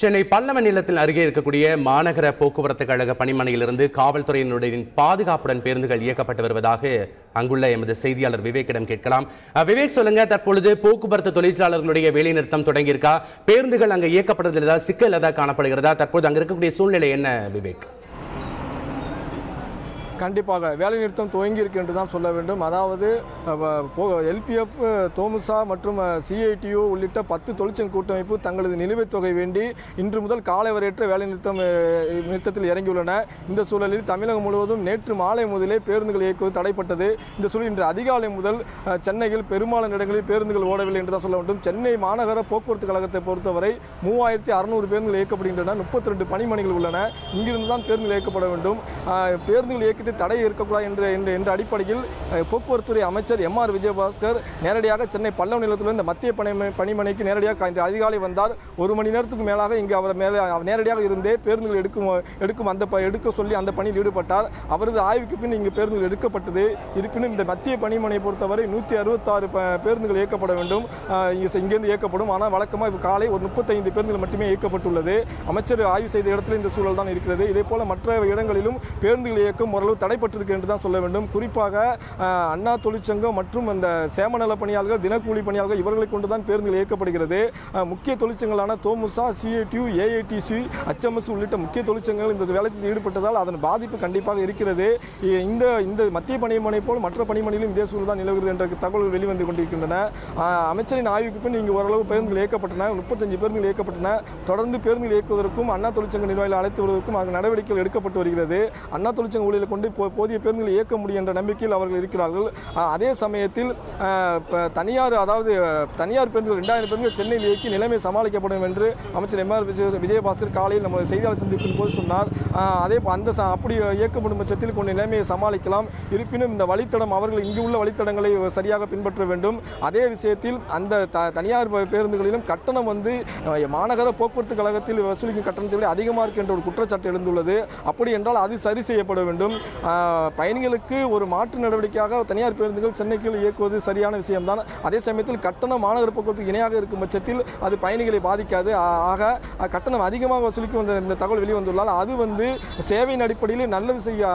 சென்னை பல்லவன் இல்லத்தில் அருகே இருக்கக்கூடிய மாநகர போக்குவரத்து கழக பணிமனையிலிருந்து காவல்துறையினருடைய பாதுகாப்புடன் பேருந்துகள் இயக்கப்பட்டு வருவதாக அங்குள்ள எமது செய்தியாளர் விவேக்கிடம் கேட்கலாம். விவேக், சொல்லுங்க, தற்பொழுது போக்குவரத்து தொழிலாளர்களுடைய வேலைநிறுத்தம் தொடங்கியிருக்கா? பேருந்துகள் அங்கு இயக்கப்படுறதுல ஏதாவது சிக்கல் ஏதாவது காணப்படுகிறதா? தற்போது அங்க இருக்கக்கூடிய சூழ்நிலை என்ன விவேக்? கண்டிப்பாக வேலைநிறுத்தம் துவங்கி இருக்கு என்று தான் சொல்ல வேண்டும். அதாவது எல்பிஎஃப், தோமுசா மற்றும் சிஐடியு உள்ளிட்ட 10 தொழிற்சங்க கூட்டமைப்பு தங்களது நிலுவைத் தொகை வேண்டி இன்று முதல் காலை வரையற்ற வேலைநிறுத்தத்தில் இறங்கியுள்ளன. இந்த சூழலில் தமிழகம் முழுவதும் நேற்று மாலை முதலே பேருந்துகள் இயக்குவது தடைப்பட்டது. இந்த சூழலில் இன்று அதிகாலை முதல் சென்னையில் பெரும்பாலான இடங்களில் பேருந்துகள் ஓடவில்லை என்று தான் சொல்ல வேண்டும். சென்னை மாநகர போக்குவரத்து கழகத்தை பொறுத்தவரை 3600 பேருந்துகள் இயக்கப்படுகின்றன. 32 பணிமனைகள் உள்ளன. இங்கிருந்து தான் பேருந்துகள் இயக்கப்பட வேண்டும். பேருந்துகள் இயக்க தடை இருக்கக்கூடாது என்ற அடிப்படையில் போக்குவரத்துறை அமைச்சர் எம்.ஆர். விஜயபாஸ்கர் நேரடியாக சென்னை பல்லவன் நிலையத்தில் இந்த மத்திய பணிமனைக்கு நேரடியாக இன்று அதிகாலை வந்தார். 1 மணி நேரத்துக்கு மேலாக இங்கு அவர் நேரடியாக இருந்தே பேருந்துகள் எடுக்க சொல்லி அந்த பணியில் ஈடுபட்டார். அவரது ஆய்வுக்கு பின் இங்கு பேருந்துகள் எடுக்கப்பட்டது. இருப்பினும் இந்த மத்திய பணிமனை பொறுத்தவரை 166 பேருந்துகள் இயக்கப்பட வேண்டும், இங்கிருந்து இயக்கப்படும். ஆனால் வழக்கமாக காலை ஒரு 35 பேருந்துகள் மட்டுமே இயக்கப்பட்டுள்ளது. அமைச்சர் ஆய்வு செய்த இடத்துல இந்த சூழல் தான் இருக்கிறது. இதே போல மற்ற இடங்களிலும் பேருந்துகள் இயக்கம் ஓரளவு தடைப்பட்டிருக்கு என்று தான் சொல்ல வேண்டும். குறிப்பாக அண்ணா தொழிற்சங்கம் மற்றும் இந்த சேமநல பணியாளர்கள், தினக்கூலி பணியாளர்கள் இவர்களை கொண்டுதான் பேருந்துகள் இயக்கப்படுகிறது. முக்கிய தொழிற்சங்கங்களான தோமுசா, சிஐடியு, ஏஐடிசி, HMS உள்ளிட்ட முக்கிய தொழிற்சங்கங்கள் இந்த வேலையில் ஈடுபட்டதால் அதன் பாதிப்பு கண்டிப்பாக இருக்கிறது. இந்த மத்திய பணிமனை போல் மற்ற பணிமனையிலும் இதே சூழல் தான் நிலவுகிறது என்ற தகவல்கள் வெளிவந்து கொண்டிருக்கின்றன. அமைச்சரின் ஆய்வுக்கு பின் இங்கு ஓரளவு பேருந்துகள் இயக்கப்பட்டன. 35 பேருந்துகள் இயக்கப்பட்டன. தொடர்ந்து பேருந்துகள் இயக்குவதற்கும் அண்ணா தொழிற்சங்க நிர்வாகிகளை அழைத்து வருவதற்கும் நடவடிக்கைகள் எடுக்கப்பட்டு வருகிறது. அண்ணா தொழிற்சங்க ஊழியர்களை கொண்டு போதிய பேருந்துகளை இயக்க முடியும் என்ற நம்பிக்கையில் அவர்கள் இருக்கிறார்கள். அதே சமயத்தில் தனியார் பேருந்துகள் 2000 பேருந்துகள் சென்னையில் இயக்கி நிலைமை சமாளிக்கப்படும் என்று அமைச்சர் எம்.ஆர். விஜயபாஸ்கர் காலையில் நம்ம செய்தியாளர் சந்திப்பின் போது சொன்னார். அப்படி இயக்கப்படும் பட்சத்தில் கொண்டு நிலைமையை சமாளிக்கலாம். இருப்பினும் இந்த வழித்தடம் அவர்கள் இங்கு உள்ள வழித்தடங்களை சரியாக பின்பற்ற வேண்டும். அதே விஷயத்தில் அந்த தனியார் பேருந்துகளிலும் கட்டணம் மாநகர போக்குவரத்து கழகத்தில் வசூலிக்கும் கட்டணத்தை விட அதிகமாக இருக்கு என்ற ஒரு குற்றச்சாட்டு எழுந்துள்ளது. அப்படி என்றால் அது சரி செய்யப்பட வேண்டும். பயணிகளுக்கு ஒரு மாற்று நடவடிக்கையாக தனியார் பேருந்துகள் சென்னைக்குள் இயக்குவது சரியான விஷயம்தான். அதே சமயத்தில் கட்டணம் மாநகர போக்குவரத்துக்கு இணையாக இருக்கும் பட்சத்தில் அது பயணிகளை பாதிக்காது. ஆக கட்டணம் அதிகமாக வசூலிக்கும் இந்த தகவல் வெளிவந்துள்ளால் அது சேவையின் அடிப்படையில் நல்லது செய்ய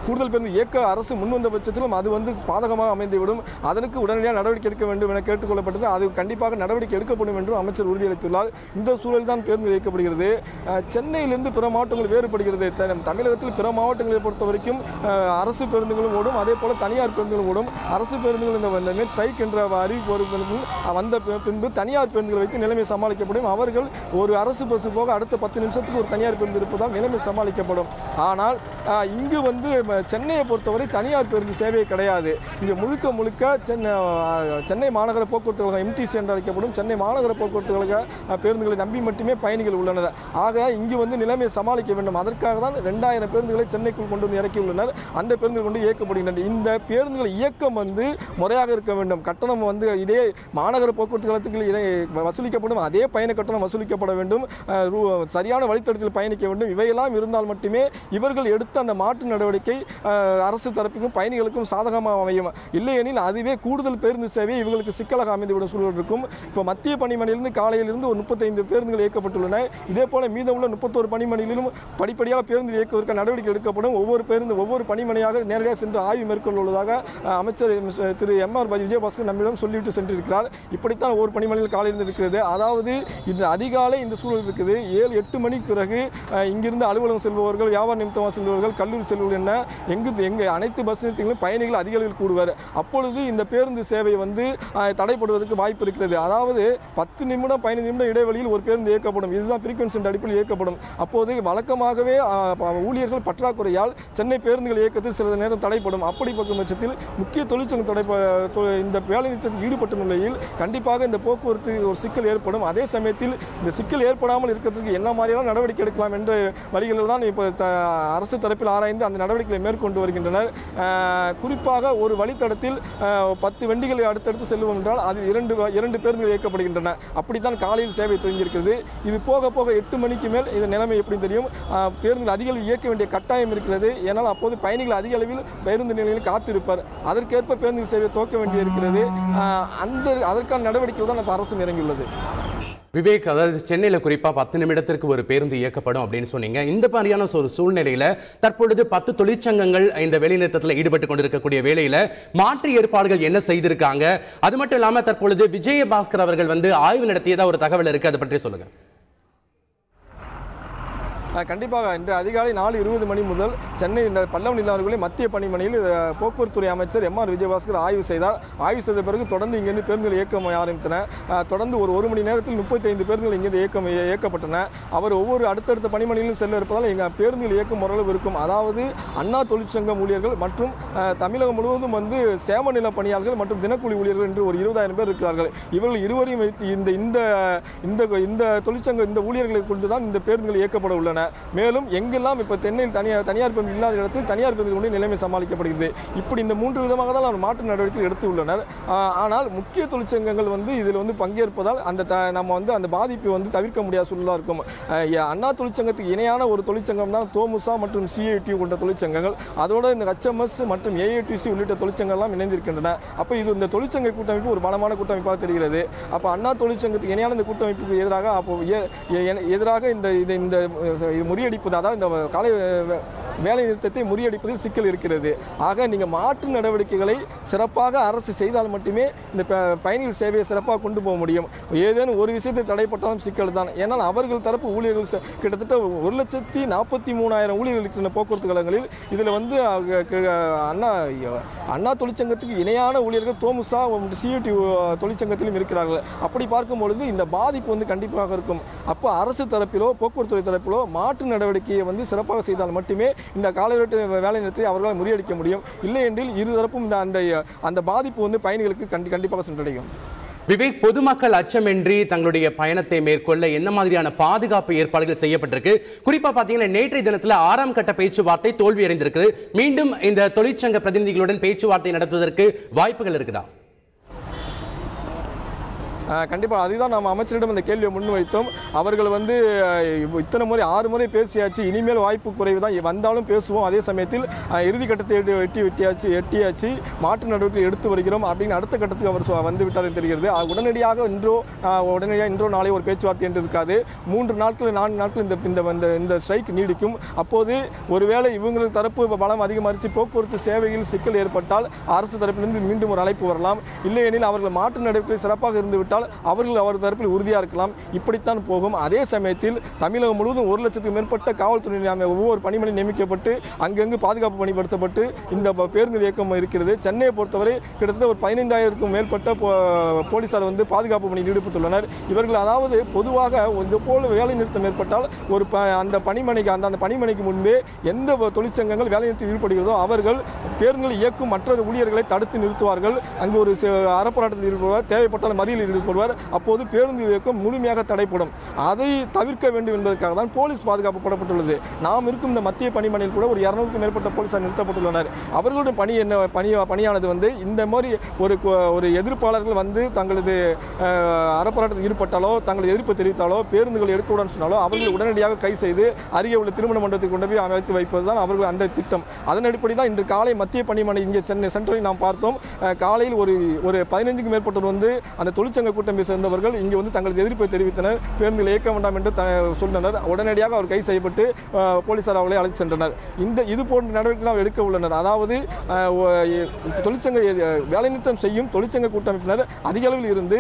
கூடுதல் பேருந்து இயக்க அரசு முன்வந்த பட்சத்திலும் அது பாதகமாக அமைந்துவிடும். அதற்கு உடனடியாக நடவடிக்கை எடுக்க வேண்டும் என கேட்டுக்கொள்ளப்பட்டது. அது கண்டிப்பாக நடவடிக்கை எடுக்கப்படும் என்றும் அமைச்சர் உறுதியளித்துள்ளார். இந்த சூழல் தான் பேருந்து இயக்கப்படுகிறது. சென்னையிலிருந்து பிற மாவட்டங்கள் வேறுபடுகிறது. தமிழகத்தில் பிற மாவட்டங்களை பொறுத்த வரைக்கும் அரசு பேருந்துகளும் ஓடும், அதே போல தனியார் பேருந்துகளும் ஓடும். அரசு பேருந்துகள் இந்த ஸ்ட்ரைக் என்ற அறிவிப்பு வந்த பின்பு தனியார் பேருந்துகளை வைத்து நிலைமை சமாளிக்கப்படும். அவர்கள் ஒரு அரசு பஸ் போக அடுத்த 10 நிமிஷத்துக்கு ஒரு தனியார் பேருந்து இருப்பதால் நிலைமை சமாளிக்கப்படும். ஆனால் இங்கு சென்னையை பொறுத்தவரை தனியார் பேருந்து சேவை கிடையாது. இங்கு முழுக்க சென்னை மாநகர போக்குவரத்து கழகம் MTC என்று அழைக்கப்படும் சென்னை மாநகர போக்குவரத்து கழக பேருந்துகளை நம்பி மட்டுமே பயணிகள் உள்ளனர். ஆக இங்கு நிலைமையை சமாளிக்க வேண்டும். அதற்காக தான் 2000 பேருந்துகளை சென்னைக்குள் கொண்டு இறக்கியுள்ளனர். அந்த பேருந்துகள் கொண்டு இயக்கப்படுகின்றன. இந்த பேருந்துகள் இயக்கம் முறையாக இருக்க வேண்டும். கட்டணம் இதே மாநகர போக்குவரத்து கழகத்துக்கு வசூலிக்கப்படும் அதே பயண கட்டணம் வசூலிக்கப்பட வேண்டும். சரியான வழித்தடத்தில் பயணிக்க வேண்டும். இவையெல்லாம் இருந்தால் மட்டுமே இவர்கள் எடுத்த அந்த மாற்று நடவடிக்கை அரசு தரப்புக்கும் பயணிகளுக்கும் சாதகமாக அமையும். இல்லையெனில் அதுவே கூடுதல் பேருந்து சேவை இவர்களுக்கு சிக்கலாக அமைந்துவிடும் சூழல் இருக்கும். இப்போ மத்திய பணிமனையிலிருந்து காலையிலிருந்து ஒரு 35 பேருந்துகள் இயக்கப்பட்டுள்ளன. இதே போல மீதமுள்ள 31 பணிமனையிலும் படிப்படியாக பேருந்து இயக்குவதற்கு நடவடிக்கை எடுக்கப்படும். ஒவ்வொரு பணிமனையாக நேரடியாக சென்று ஆய்வு மேற்கொள்வதாக அமைச்சர் திரு எம்.ஆர். விஜயபாஸ்கர் நம்மிடம் சொல்லிவிட்டு சென்றிருக்கிறார். இப்படித்தான் ஒவ்வொரு பணிமனையில் காலையில் இருக்கிறது. அதாவது இன்று அதிகாலை இந்த சூழல் இருக்குது. 7-8 மணிக்கு பிறகு இங்கிருந்து அலுவலகம் செல்பவர்கள், வியாபார நிமித்தமாக செல்பவர்கள், கல்லூரி செல்பவர்கள் எங்க அனைத்து பஸ் நிறுத்தங்களும் பயணிகள் அதிக அளவில் கூடுவார். அப்பொழுது இந்த பேருந்து சேவை தடைப்படுவதற்கு வாய்ப்பு இருக்கிறது. அதாவது 10 நிமிடம் 15 நிமிடம் இடைவெளியில் ஒரு பேருந்து இயக்கப்படும். இதுதான் ஃப்ரீக்வன்சி அடிப்படையில் இயக்கப்படும். அப்போது வழக்கமாகவே ஊழியர்கள் பற்றாக்குறையால் சென்னை பேருந்துகள் இயக்கத்தில் சில நேரம் தடைப்படும். அப்படி பார்க்கும் பட்சத்தில் முக்கிய தொழிற்சங்கம் இந்த வேலை நிறுத்தத்தில் ஈடுபட்ட நிலையில் கண்டிப்பாக இந்த போக்குவரத்து ஒரு சிக்கல் ஏற்படும். அதே சமயத்தில் இந்த சிக்கல் ஏற்படாமல் இருக்கிறதுக்கு என்ன மாதிரியான நடவடிக்கை எடுக்கலாம் என்ற வழிகளில் தான் இப்போ அரசு தரப்பில் ஆராய்ந்து அந்த நடவடிக்கைகளை மேற்கொண்டு வருகின்றனர். குறிப்பாக ஒரு வழித்தடத்தில் 10 வண்டிகளை அடுத்தடுத்து செல்வோம் என்றால் அதில் 2 பேருந்துகள் இயக்கப்படுகின்றன. அப்படித்தான் காலையில் சேவை துவங்கியிருக்கிறது. இது போக 8 மணிக்கு மேல் இந்த நிலைமை எப்படி தெரியும். பேருந்துகள் அதிக அளவில் இயக்க வேண்டிய கட்டாயம் இருக்கிறது. ஏனால் அப்போது பயணிகள் அதிக அளவில் பேருந்து நிலையில் காத்திருப்பார். அதற்கேற்ப பேருந்து சேவை துவக்க வேண்டியிருக்கிறது. அதற்கான நடவடிக்கைகள் தான் அரசு இறங்கியுள்ளது. விவேக், அதாவது சென்னையில குறிப்பா 10 நிமிடத்திற்கு ஒரு பேருந்து இயக்கப்படும் அப்படின்னு சொன்னீங்க. இந்த மாதிரியான ஒரு சூழ்நிலையில தற்பொழுது 10 தொழிற்சங்கங்கள் இந்த வேலைநிறுத்தத்தில் ஈடுபட்டு கொண்டிருக்கக்கூடிய வேளையில மாற்று ஏற்பாடுகள் என்ன செய்திருக்காங்க? அது மட்டும் இல்லாம தற்பொழுது விஜயபாஸ்கர் அவர்கள் ஆய்வு நடத்தியதா ஒரு தகவல் இருக்கு, அதை பற்றி சொல்லுங்க. கண்டிப்பாக இன்று அதிகாலை 4:20 மணி முதல் சென்னை இந்த பல்லவ நிலவரங்களில் மத்திய பணிமனையில் போக்குவரத்துறை அமைச்சர் எம்.ஆர். விஜயபாஸ்கர் ஆய்வு செய்தார். ஆய்வு செய்த பிறகு தொடர்ந்து இங்கிருந்து பேருந்துகள் இயக்கம் ஆரம்பித்தன. தொடர்ந்து ஒரு மணி நேரத்தில் 35 பேருந்துகள் இங்கிருந்து இயக்கப்பட்டன. அவர் ஒவ்வொரு அடுத்தடுத்த பணிமனையிலும் செல்ல இருப்பதால் எங்கள் பேருந்துகள் இயக்கம் ஓரளவு இருக்கும். அதாவது அண்ணா தொழிற்சங்க ஊழியர்கள் மற்றும் தமிழகம் முழுவதும் சேம நில பணியாளர்கள் மற்றும் தினக்கூலி ஊழியர்கள் என்று ஒரு 20,000 பேர் இருக்கிறார்கள். இவர்கள் இருவரையும் வைத்து இந்த தொழிற்சங்க இந்த ஊழியர்களை கொண்டுதான் இந்த பேருந்துகள் இயக்கப்பட உள்ளன. மேலும் எங்கெல்லாம் இப்ப தென்னையில் தனியார் பேருந்து இல்லாத இடத்தில் தனியார் பேருந்து கொண்டு நிலைமை சமாளிக்கப்படுகிறது. இப்படி இந்த 3 விதமாக தான் அவர் மாற்று நடவடிக்கை எடுத்து உள்ளனர். ஆனால் முக்கிய தொழிற்சங்கங்கள் இதில் பங்கேற்பதால் நம்ம அந்த பாதிப்பை தவிர்க்க முடியாத சூழலா இருக்கும். அண்ணா தொழிற்சங்கத்துக்கு இணையான ஒரு தொழிற்சங்கம் தான் தோமுசா மற்றும் சிஐடியு கொண்ட தொழிற்சங்கங்கள். அதோட இந்த HMS மற்றும் ஏஐடிசி உள்ளிட்ட தொழிற்சங்கங்கள் எல்லாம் இணைந்திருக்கின்றன. அப்ப இது இந்த தொழிற்சங்க கூட்டமைப்பு ஒரு பலமான கூட்டமைப்பாக தெரிகிறது. அப்ப அண்ணா தொழிற்சங்கத்துக்கு இணையான இந்த கூட்டமைப்புக்கு எதிராக இந்த முறியடிப்பது, அதாவது இந்த காலை வேலை நிறுத்தத்தை முறியடிப்பதில் சிக்கல் இருக்கிறது. ஆக நீங்கள் மாற்று நடவடிக்கைகளை சிறப்பாக அரசு செய்தால் மட்டுமே இந்த பயணிகள் சேவையை சிறப்பாக கொண்டு போக முடியும். ஏதேனும் ஒரு விஷயத்தை தடைப்பட்டாலும் சிக்கல் தான். ஏன்னால் அவர்கள் தரப்பு ஊழியர்கள் கிட்டத்தட்ட 1,43,000 ஊழியர்கள் இருக்கின்ற போக்குவரத்து கழகங்களில் இதில் அண்ணா தொழிற்சங்கத்துக்கு இணையான ஊழியர்கள் தோமுசா சிஐடி தொழிற்சங்கத்திலும் இருக்கிறார்கள். அப்படி பார்க்கும் பொழுது இந்த பாதிப்பு கண்டிப்பாக இருக்கும். அப்போ அரசு தரப்பிலோ போக்குவரத்துறை தரப்பிலோ மாற்று நடவடிக்கையை சிறப்பாக செய்தால் மட்டுமே இந்த காலவரட்டு வேலை நிறுத்தத்தை அவர்களால் முறியடிக்க முடியும். இல்லை என்றில் இருதரப்பும் அந்த பாதிப்பு பயணிகளுக்கு கண்டிப்பாக சென்றடையும். விவேக், பொதுமக்கள் அச்சமின்றி தங்களுடைய பயணத்தை மேற்கொள்ள என்ன மாதிரியான பாதுகாப்பு ஏற்பாடுகள் செய்யப்பட்டிருக்கு? குறிப்பா பாத்தீங்கன்னா நேற்றைய தினத்தில் 6ஆம் கட்ட பேச்சுவார்த்தை தோல்வியடைந்திருக்கு. மீண்டும் இந்த தொழிற்சங்க பிரதிநிதிகளுடன் பேச்சுவார்த்தை நடத்துவதற்கு வாய்ப்புகள் இருக்குதா? கண்டிப்பாக அதுதான் நாம் அமைச்சரிடம் இந்த கேள்வியை முன்வைத்தோம். அவர்கள் இத்தனை முறை 6 முறை பேசியாச்சு, இனிமேல் வாய்ப்பு குறைவு தான், வந்தாலும் பேசுவோம், அதே சமயத்தில் இறுதிக்கட்டத்தை எட்டியாச்சு மாற்று நடவடிக்கை எடுத்து வருகிறோம் அப்படின்னு அடுத்த கட்டத்துக்கு அவர் வந்துவிட்டார் தெரிகிறது. உடனடியாக இன்றோ நாளை ஒரு பேச்சுவார்த்தை என்று இருக்காது. 3 நாட்கள் 4 நாட்கள் இந்த ஸ்ட்ரைக் நீடிக்கும். அப்போது ஒருவேளை இவங்களுக்கு தரப்பு பலம் அதிகமாகிச்சு, போக்குவரத்து சேவையில் சிக்கல் ஏற்பட்டால் அரசு தரப்பிலிருந்து மீண்டும் ஒரு அழைப்பு வரலாம். இல்லையெனில் அவர்கள் மாற்று நடவடிக்கை சிறப்பாக இருந்துவிட்டால் அவர்கள் அவர் தரப்பில் உறுதியாக இருக்கலாம். இப்படித்தான் போகும். அதே சமயத்தில் தமிழகம் முழுவதும் 1 லட்சத்துக்கு மேற்பட்ட காவல்துறை ஒவ்வொரு பணிமனை நியமிக்கப்பட்டு அங்கங்கு பாதுகாப்பு பணிப்படுத்தப்பட்டு இந்த பேருந்து இயக்கம் இருக்கிறது. சென்னையை பொறுத்தவரை கிட்டத்தட்ட ஒரு 15,000க்கும் மேற்பட்ட போலீசார் பாதுகாப்பு பணியில் ஈடுபட்டுள்ளனர். இவர்கள் அதாவது பொதுவாக இது போல வேலை நிறுத்தம் ஏற்பட்டால் அந்த பணிமனைக்கு முன்பே எந்த தொழிற்சங்கங்கள் வேலை நிறுத்தத்தில் ஈடுபடுகிறதோ அவர்கள் பேருந்துகளை இயக்கும் மற்ற ஊழியர்களை தடுத்து நிறுத்துவார்கள். அங்கு ஒரு அறப்போராட்டத்தில் ஈடுபடுவார், தேவைப்பட்டால் மறியலில் அப்போது பேருந்து இயக்கம் முழுமையாக தடைப்படும். அதை தவிர்க்க வேண்டும் என்பதற்காக தான் போலீஸ் பாதுகாப்பு போடப்பட்டுள்ளது. நாம் இருக்கும் இந்த மத்திய பணிமனையில் கூட ஒரு 200க்கும் மேற்பட்ட போலீசார் நிறுத்தப்பட்டுள்ளனர். அவர்களுடைய பணியானது இந்த மாதிரி ஒரு எதிர்ப்பாளர்கள் தங்களது அறப்போராட்டத்தில் ஈடுபட்டாலோ தங்களது எதிர்ப்பு தெரிவித்தாலோ பேருந்துகள் எடுக்கக்கூடாதுன்னு சொன்னாலோ அவர்கள் உடனடியாக கை செய்து அருகே உள்ள திருமண மண்டபத்தில் கொண்டு போய் அழைத்து வைப்பதுதான் அவர்கள் அந்த திட்டம். அதன் அடிப்படையில் தான் இன்று காலை மத்திய பணிமனை இங்கே சென்னை சென்ட்ரலில் நாம் பார்த்தோம். காலையில் ஒரு 15க்கும் மேற்பட்டோர் அந்த தொழிற்சங்க கூட்டமை சேர்ந்தவர்கள் இங்கு தங்களது எதிர்ப்பை தெரிவித்தனர். பேருந்துகளை இயக்க வேண்டாம் என்று சொன்னனர். உடனடியாக அவர் கைது செய்யப்பட்டு போலீசார் அவர்களை அழைத்து சென்றனர். இது போன்ற நடவடிக்கை எடுக்க உள்ளனர். அதாவது தொழிற்சங்க வேலைநிறுத்தம் செய்யும் தொழிற்சங்க கூட்டமைப்பினர் அதிக அளவில் இருந்து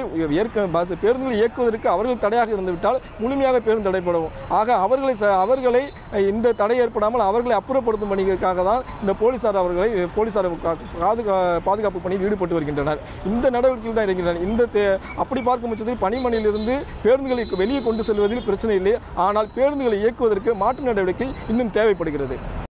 பேருந்துகளை இயக்குவதற்கு அவர்கள் தடையாக இருந்துவிட்டால் முழுமையாக பேருந்து தடைப்படும். ஆக அவர்களை இந்த தடை ஏற்படாமல் அவர்களை அப்புறப்படுத்தும் பணிகளுக்காக தான் இந்த போலீசார் பாதுகாப்பு பணியில் ஈடுபட்டு வருகின்றனர். இந்த நடவடிக்கையில் தான் இருக்கின்றனர். அப்படி பார்க்கும் பட்சத்தில் பணிமனையிலிருந்து பேருந்துகளை வெளியே கொண்டு செல்வதில் பிரச்சனை இல்லை. ஆனால் பேருந்துகளை இயக்குவதற்கு மாற்று நடவடிக்கை இன்னும் தேவைப்படுகிறது.